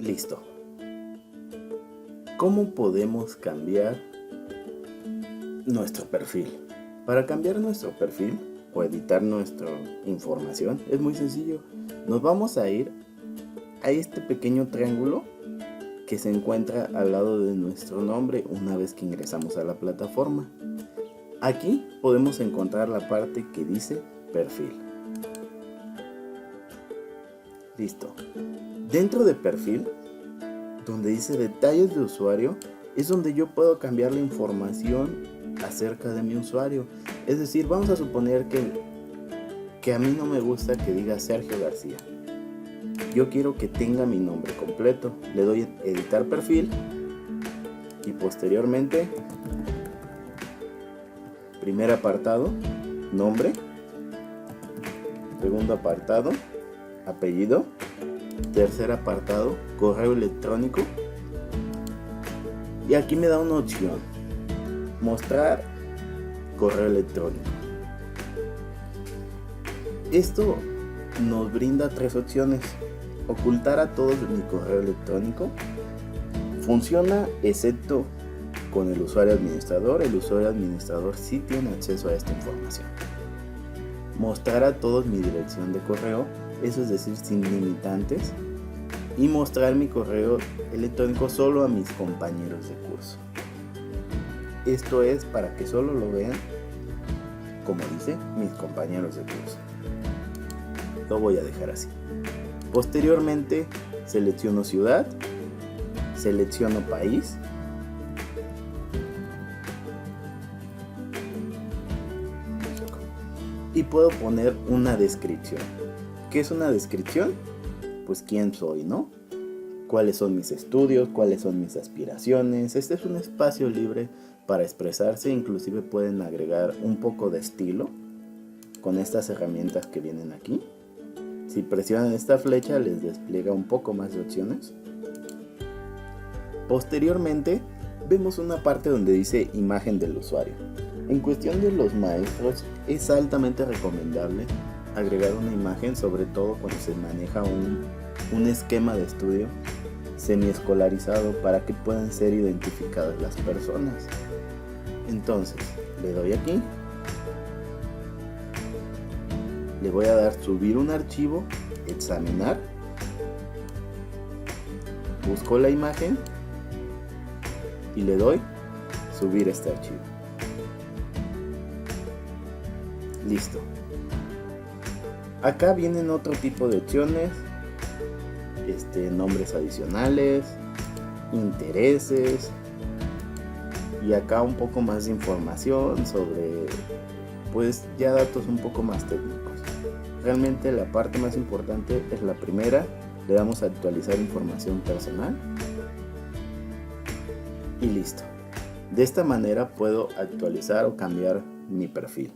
Listo. ¿Cómo podemos cambiar nuestro perfil? Para cambiar nuestro perfil o editar nuestra información es muy sencillo. Nos vamos a ir a este pequeño triángulo que se encuentra al lado de nuestro nombre una vez que ingresamos a la plataforma. Aquí podemos encontrar la parte que dice perfil. Listo. Dentro de perfil, donde dice detalles de usuario, es donde yo puedo cambiar la información acerca de mi usuario. Es decir, vamos a suponer que a mí no me gusta que diga Sergio García. Yo quiero que tenga mi nombre completo. Le doy editar perfil y posteriormente primer apartado, nombre. Segundo apartado, apellido. Tercer apartado, correo electrónico. Y aquí me da una opción, mostrar correo electrónico. Esto nos brinda tres opciones. Ocultar a todos mi correo electrónico. Funciona excepto con el usuario administrador. El usuario administrador sí tiene acceso a esta información. Mostrar a todos mi dirección de correo, eso es decir, sin limitantes. Y mostrar mi correo electrónico solo a mis compañeros de curso. Esto es para que solo lo vean, como dice, mis compañeros de curso. Lo voy a dejar así. Posteriormente selecciono ciudad, selecciono país, y puedo poner una descripción. ¿Qué es una descripción? Pues quién soy, ¿no? Cuáles son mis estudios, cuáles son mis aspiraciones. Este es un espacio libre para expresarse, inclusive pueden agregar un poco de estilo con estas herramientas que vienen aquí. Si presionan esta flecha les despliega un poco más de opciones. Posteriormente vemos una parte donde dice imagen del usuario. En cuestión de los maestros es altamente recomendable agregar una imagen, sobre todo cuando se maneja un esquema de estudio semiescolarizado para que puedan ser identificadas las personas. Entonces le doy aquí, le voy a dar subir un archivo, examinar, busco la imagen y le doy subir este archivo. Listo. Acá vienen otro tipo de opciones, nombres adicionales, intereses, y acá un poco más de información sobre, pues ya datos un poco más técnicos. Realmente la parte más importante es la primera. Le damos a actualizar información personal y listo. De esta manera puedo actualizar o cambiar mi perfil.